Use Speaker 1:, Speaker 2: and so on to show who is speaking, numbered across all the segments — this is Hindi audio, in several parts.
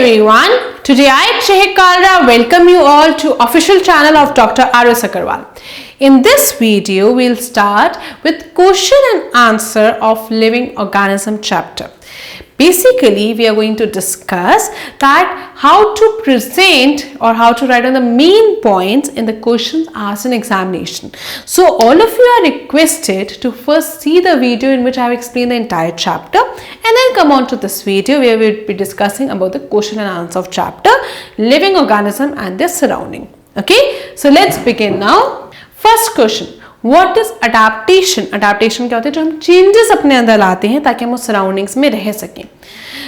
Speaker 1: everyone. Today I, Chehek Kalra, welcome you all to official channel of Dr. R.S. Agarwal. In this video, we'll start with question and answer of living organism chapter. Basically, we are going to discuss that how to present or how to write on the main points in the questions asked in examination. So all of you are requested to first see the video in which I have explained the entire chapter and then come on to this video where we will be discussing about the question and answer of chapter living organism and their surrounding. Okay, so let's begin now. First question. What is adaptation? Adaptation क्या होता है? जो हम changes अपने अंदर लाते हैं ताकि हम उस surroundings में रह सकें.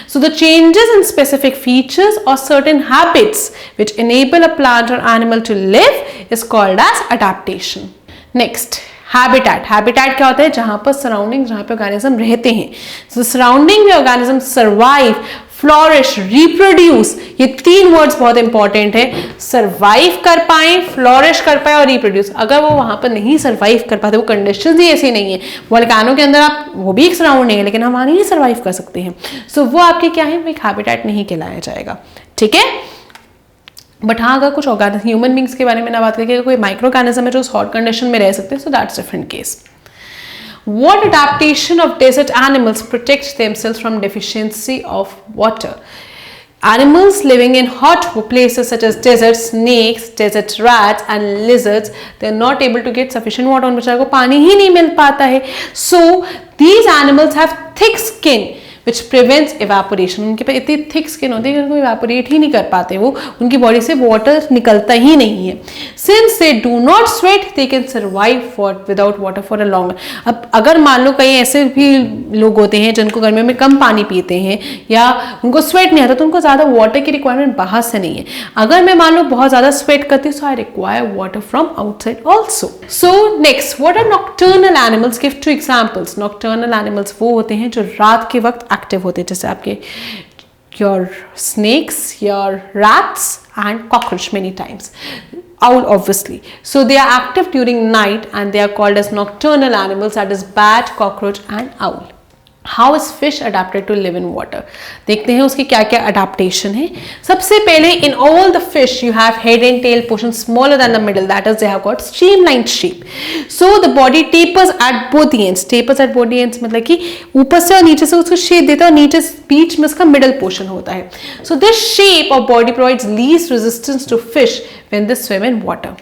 Speaker 1: So the changes in specific features or certain habits which enable a plant or animal to live is called as adaptation. Next, habitat. Habitat क्या होता है? जहाँ पर surrounding, जहाँ पे organism रहते हैं. So surrounding में organism survive, फ्लॉरिश, रिप्रोड्यूस, ये तीन वर्ड्स बहुत इंपॉर्टेंट है. सर्वाइव कर पाए, फ्लॉरिश कर पाए और रिप्रोड्यूस. अगर वो वहां पर नहीं सर्वाइव कर पाते, वो कंडीशंस ही ऐसी नहीं है. वोल्केनो के अंदर आप वो भी एक सराउंडिंग है लेकिन हम वहां नहीं सर्वाइव कर सकते हैं. सो वो आपके क्या है, वो एक हैबिटेट नहीं कहलाया जाएगा. ठीक है. बट हाँ, अगर कुछ ऑर्गेनिज्म, ह्यूमन बींग्स के बारे में ना बात करें, कोई माइक्रो ऑर्गेनिज्म है जो हॉट कंडीशन में रह सकते हैं, so that's different case. What adaptation of desert animals protect themselves from deficiency of water? Animals living in hot places such as deserts, snakes, desert rats and lizards, they are not able to get sufficient water. उन बेचारों को पानी ही नहीं मिल पाता है. So these animals have thick skin which prevents evaporation. उनके पास इतनी thick skin होती है कि उनको evaporate ही नहीं कर पाते, वो उनकी बॉडी से water निकलता ही नहीं है. Since they do not sweat, they can survive without water for a longer. अब अगर मान लो कहीं ऐसे भी लोग होते हैं जिनको गर्मियों में कम पानी पीते हैं या उनको स्वेट नहीं आता, तो उनको ज़्यादा वाटर की रिक्वायरमेंट बाहर से नहीं है. अगर मैं मान लो बहुत ज़्यादा स्वेट करती हूँ, so I require water from outside also. So next, what are nocturnal animals? Give two examples. Nocturnal animals वो होते हैं जो रात के वक्त एक्टिव होते हैं, जैसे आपके your snakes, your rats and cockroach many times. Owl obviously. So they are active during night and they are called as nocturnal animals, that is bat, cockroach and owl. How is fish adapted to live in water? देखते हैं उसकी क्या क्या adaptation है. सबसे पहले in all the fish you have head and tail portion smaller than the middle, that is they have got streamlined shape. So the body tapers at both the ends. Tapers at both the ends मतलब कि ऊपर से और नीचे से उसको shape देता है और नीचे बीच में उसका middle portion होता है. So this shape of body provides least resistance to fish when they swim in water.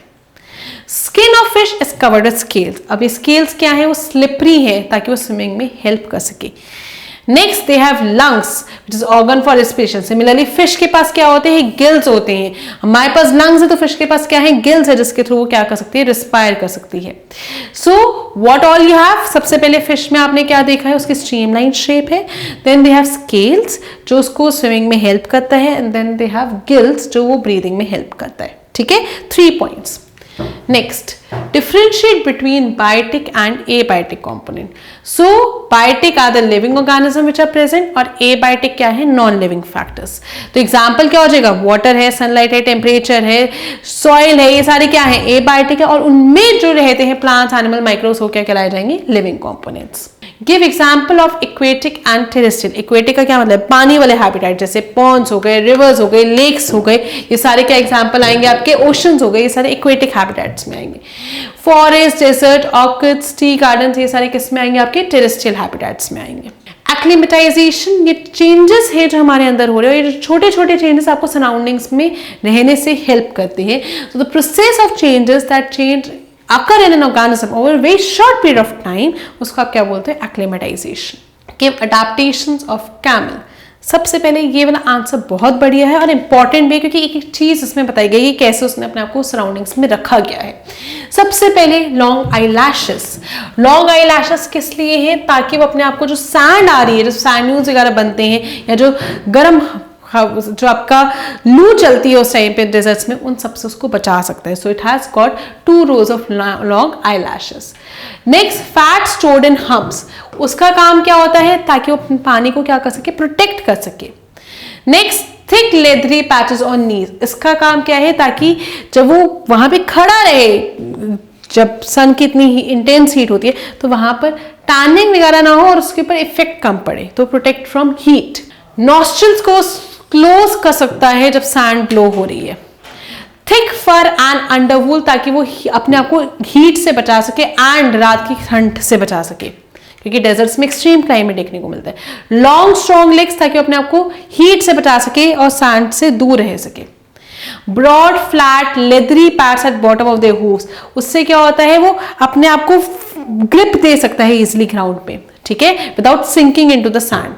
Speaker 1: Skin of fish is covered with scales. अब ये scales क्या है, वो slippery है ताकि वो swimming में help कर सके. Next they have lungs which is organ for respiration. Similarly fish के पास क्या होते हैं, gills होते हैं. हमारे पास lungs है तो fish के पास क्या है, gills है जिसके थ्रू वो क्या कर सकती है, respire कर सकती है. So what all you have? सबसे पहले fish में आपने क्या देखा है, उसकी streamlined shape है. Then they have scales जो उसको swimming में help करता है and then they have gills जो वो breathing में help करता है. ठीक है, 3 points. Next, differentiate between biotic and abiotic component. So biotic are the living organism which are present और abiotic क्या है, non-living factors. तो example क्या हो जाएगा, water है, sunlight है, temperature है, soil है, ये सारे क्या है, abiotic है और उनमें जो रहते हैं plants, animal, microbes वो क्या कहलाए जाएंगे, living components. Give example of aquatic and terrestrial. Aquatic का क्या मतलब, पानी वाले habitat जैसे ponds हो गए, rivers हो गए, lakes हो गए, ये सारे क्या example आएंगे आपके, oceans हो गए, ये सारे aquatic habitats में आएंगे. Forest, desert, orchids, tea gardens ये सारे किस में आएंगे, आपके terrestrial habitats में आएंगे. Acclimatization ये changes है जो हमारे अंदर हो रहे हैं, ये छोटे छोटे changes आपको surroundings में रहने से help करते हैं. So the process of changes that change occur in an organism over a very short period of time, उसको आप क्या बोलते हैं, acclimatization. Give adaptations of camel. सबसे पहले ये वाला आंसर बहुत बढ़िया है और इंपॉर्टेंट भी है क्योंकि एक एक चीज इसमें बताई गई है कैसे उसने अपने आप को सराउंडिंग्स में रखा गया है. सबसे पहले long eye lashes. Long eye lashes किस लिए है, ताकि वो अपने आप को जो सैंड आ रही है, जो सैंड वगैरह बनते हैं या जो गर्म जो आपका लू चलती है उस टाइम पे डेजर्ट्स में, उन सबसे उसको बचा सकता है. सो it has got 2 rows of long eyelashes. Next, fat stored in humps. उसका काम क्या होता है, ताकि वो पानी को क्या कर सके, प्रोटेक्ट कर सके. Next, thick leathery patches on knees. इसका काम क्या है, ताकि जब वो वहां पे खड़ा रहे, जब सन की इतनी इंटेंस हीट होती है तो वहां पर टैनिंग वगैरह ना हो और उसके ऊपर इफेक्ट कम पड़े, तो प्रोटेक्ट फ्रॉम हीट. नॉस्ट्रल्स को क्लोज कर सकता है जब सैंड ब्लो हो रही है। थिक फर एंड अंडरवूल, ताकि वो अपने आप को हीट से बचा सके एंड रात की ठंड से बचा सके, क्योंकि डेजर्ट्स में एक्सट्रीम क्लाइमेट देखने को मिलता है। लॉन्ग स्ट्रॉन्ग लेग्स, ताकि वो अपने आप को हीट से बचा सके और सैंड से दूर रह सके। Broad flat leathery pads at bottom of their hooves, उससे क्या होता है वो अपने आप को ग्रिप दे सकता है इजिली ग्राउंड पे, ठीक है, without sinking into the sand.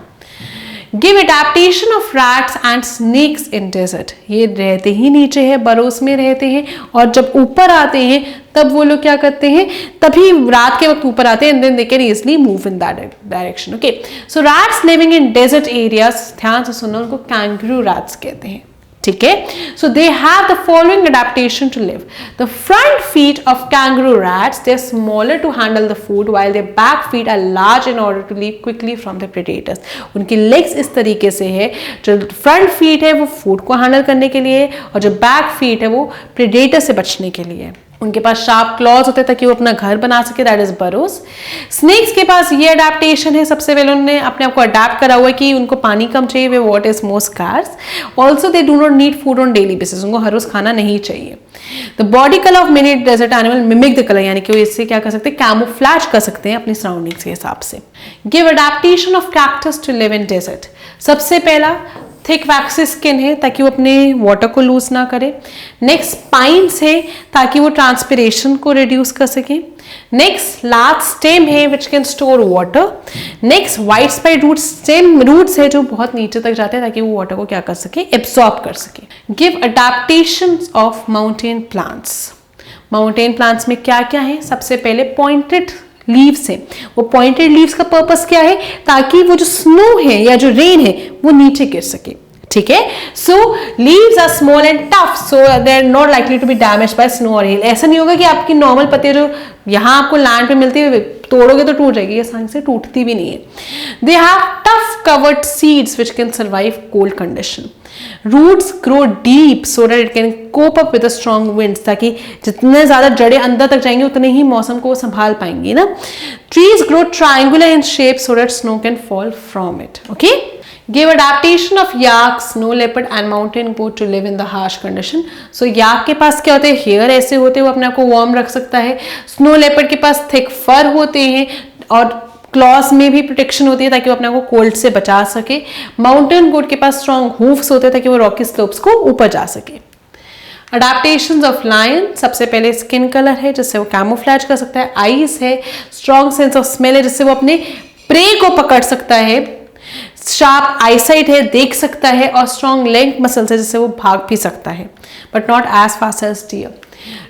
Speaker 1: Give adaptation of rats and snakes in desert, ये रहते ही नीचे है, बरोस में रहते हैं, और जब ऊपर आते हैं तब वो लोग क्या करते हैं, तभी रात के वक्त ऊपर आते हैं and then they can easily move in that direction. Okay, so rats living in desert areas, ध्यान से सुनो, उनको कैंगरू रैट्स कहते हैं, ठीक है। So they have the following adaptation to live. The front feet of kangaroo rats, they are smaller to handle the food, while their back feet are large in order to leave quickly from the predators. उनकी लेग्स इस तरीके से है, जो फ्रंट फीट है वो फूड को हैंडल करने के लिए, और जो बैक फीट है वो प्रेडेटर से बचने के लिए। उनके पास शार्प क्लॉज होते हैं ताकि वो अपना घर बना सके, दैट इज बरोस। स्नेक्स के पास ये अडेप्टेशन है, सबसे पहले उन्होंने अपने आप को अडेप्ट करा हुआ है कि उनको पानी कम चाहिए, वे water is more scarce. Also they do not need food on daily basis, उनको हर रोज खाना नहीं चाहिए। The body colour of many desert animal mimic the colour, यानी कि वो इससे क्या कर सकते हैं, कैमोफ्लैज कर सकते हैं अपनी सराउंडिंग्स के हिसाब से। Give adaptation of cactus to live in desert. सबसे पहला थिक वैक्सी स्किन है ताकि वो अपने वाटर को लूज ना करे। नेक्स्ट पाइन्स है ताकि वो ट्रांसपिरेशन को रिड्यूस कर सके। नेक्स्ट लार्ज स्टेम है which can store water. Next wide spread root, stem roots है जो बहुत नीचे तक जाते हैं ताकि वो वाटर को क्या कर सके, एब्सॉर्ब कर सके। Give adaptation of mountain plants. Mountain plants में क्या क्या है, सबसे पहले पॉइंटेड लीव्स है। वो पॉइंटेड लीव्स का पर्पस क्या है, ताकि वो जो स्नो है या जो रेन है वो नीचे गिर सके, ठीक है। So leaves are small and tough, so they are not likely to be damaged by snow और हेल। ऐसा नहीं होगा कि आपकी नॉर्मल पत्तियां जो यहाँ आपको लैंड पे मिलती है तोड़ोगे तो टूट जाएगी, आसानी से टूटती भी नहीं है। They have tough covered seeds which can survive cold condition. Roots grow deep so that it can cope up with the strong winds, ताकि जितने ज्यादा जड़ें अंदर तक जाएंगी उतने ही मौसम को संभाल पाएंगी ना। Trees grow triangular in shape so that snow can fall from it. Okay? Give adaptation of yak, snow leopard and mountain goat to live in the harsh condition. So yak के पास क्या होते हैं, हेयर ऐसे होते हैं, वो अपने आप को वार्म रख सकता है। स्नो लेपर्ड के पास थिक फर होते हैं और क्लॉस में भी प्रोटेक्शन होती है ताकि वो अपने को कोल्ड से बचा सके। माउंटेन गोट के पास स्ट्रॉन्ग हूफ्स होते हैं ताकि वो रॉकी स्लोप्स को ऊपर जा सके। अडेप्टेशंस ऑफ लायन, सबसे पहले स्किन कलर है जिससे वो कैमोफ्लैज कर सकता है। आईज है, स्ट्रॉन्ग सेंस ऑफ स्मेल है जिससे वो अपने प्रे को पकड़ सकता है। शार्प आईसाइट है, देख सकता है, और स्ट्रॉन्ग लेग मसल्स है जिससे वो भाग भी सकता है, but not as fast as deer.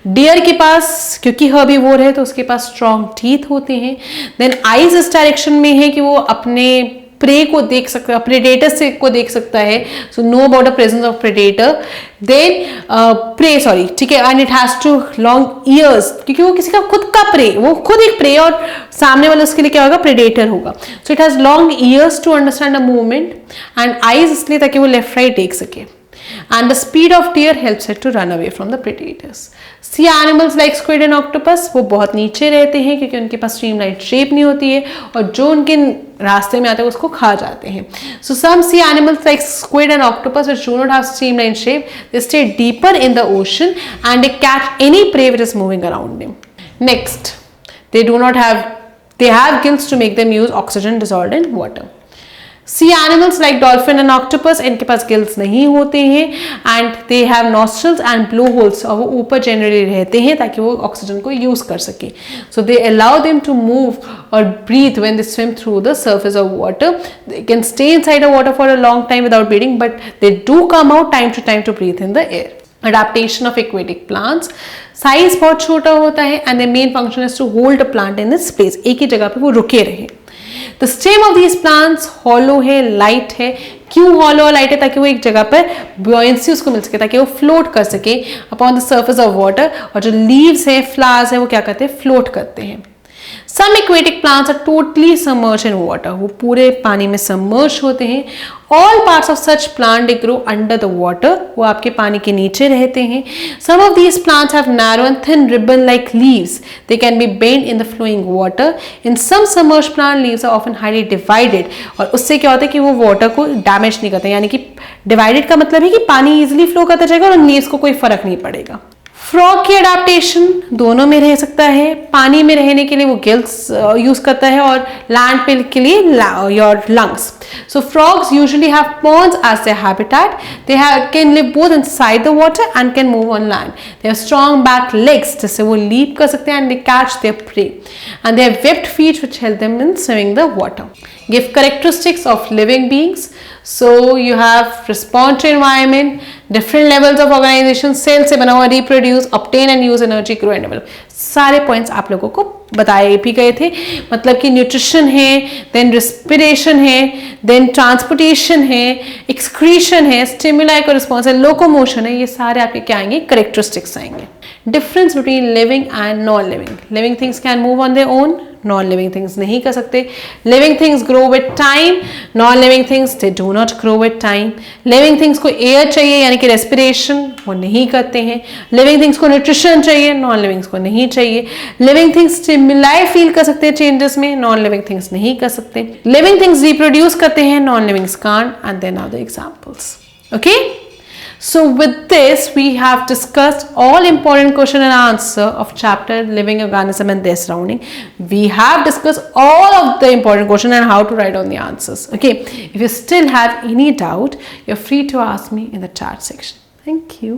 Speaker 1: Deer के पास क्योंकि हर्बीवोर है तो उसके पास स्ट्रॉन्ग टीथ होते हैं। देन आईज इस डायरेक्शन में है कि वो अपने प्रे को देख सकता है, प्रेडेटर से को देख सकता है, so know about the presence of predator. Then prey, sorry, ठीक है, and it has to long years, क्योंकि वो किसी का खुद का प्रे, वो खुद एक प्रे और सामने वाला उसके लिए क्या होगा, प्रेडेटर होगा। So it has long ears to understand a movement, and eyes इसलिए ताकि वो लेफ्ट राइट देख सके। And the speed of deer helps it to run away from the predators. Sea animals like squid and octopus, वो बहुत नीचे रहते हैं क्योंकि उनके पास streamline shape नहीं होती है, और जो उनके रास्ते में आते हैं उसको खा जाते हैं। So some sea animals like squid and octopus which do not have streamline shape, they stay deeper in the ocean and they catch any prey which is moving around them. Next, they have gills to make them use oxygen dissolved in water. Sea animals like dolphin and octopus, इनके पास गिल्स नहीं होते हैं, and they have nostrils and blow holes, और वो ऊपर जनरली रहते हैं ताकि वो ऑक्सीजन को यूज कर सके। So they allow them to move और breathe when they swim through the surface of water. They can stay inside the water for a long time without breathing, but they do come out time to breathe in the air. Adaptation of aquatic plants, size बहुत छोटा होता है, and the main function is to hold a plant in its place, एक ही जगह पे वो रुके रहे। The stem of these plants hollow है, लाइट है। क्यों hollow और लाइट है, ताकि वो एक जगह पर buoyancy उसको मिल सके, ताकि वो फ्लोट कर सके upon the surface of water, और जो लीव्स है, फ्लावर्स है, वो क्या करते हैं, फ्लोट करते हैं। Some aquatic plants are totally submerged in water. वो पूरे पानी में submerged होते हैं. All parts of such plant they grow under the water. वो आपके पानी के नीचे रहते हैं. Some of these plants have narrow and thin ribbon-like leaves. They can be bent in the flowing water. In some submerged plant, leaves are often highly divided. और उससे क्या होता है कि वो water को damage नहीं करते. यानी कि divided का मतलब है कि पानी easily flow करता जाएगा और leaves को कोई फर्क नहीं पड़ेगा. फ्रॉग की अडेप्टेशन दोनों में रह सकता है. पानी में रहने के लिए वो गिल्स यूज करता है और लैंड पे के लिए your lungs. So frogs usually have ponds as their habitat. They can live both inside the water and can move on land. They have strong back legs जिससे वो लीप कर सकते हैं and they catch their prey and they have webbed feet which help them in swimming the water. Give characteristics of living beings. So you have respond to environment, different levels of organization, cell से बना हुआ, reproduce, obtain and use energy, grow and develop. सारे पॉइंट्स आप लोगों को बताए भी गए थे. मतलब कि न्यूट्रिशन है, देन रेस्पिरेशन है, देन ट्रांसपोर्टेशन है, एक्सक्रीशन है, स्टिमुलाई का रिस्पॉन्स है, लोकोमोशन है. ये सारे आपके क्या आएंगे? करेक्टरिस्टिक्स आएंगे. Difference between living and non living. Living things can move on their own, non living things नहीं कर सकते. Living things grow with time, non living things they do not grow with time. Living things को एयर चाहिए यानी कि रेस्पिरेशन, वो नहीं करते हैं. लिविंग थिंग्स को न्यूट्रिशन चाहिए, नॉन लिविंग्स को नहीं चाहिए. लिविंग थिंग्स स्टिमुलाई फील कर सकते हैं चेंजेस में, नॉन लिविंग थिंग्स नहीं कर सकते. लिविंग थिंग्स रिप्रोड्यूस करते हैं, non livings can't. And then are the examples. Okay, so with this we have discussed all important question and answer of chapter living organism and their surrounding. We have discussed all of the important question and how to write down the answers. Okay, if you still have any doubt, you're free to ask me in the chat section. Thank you.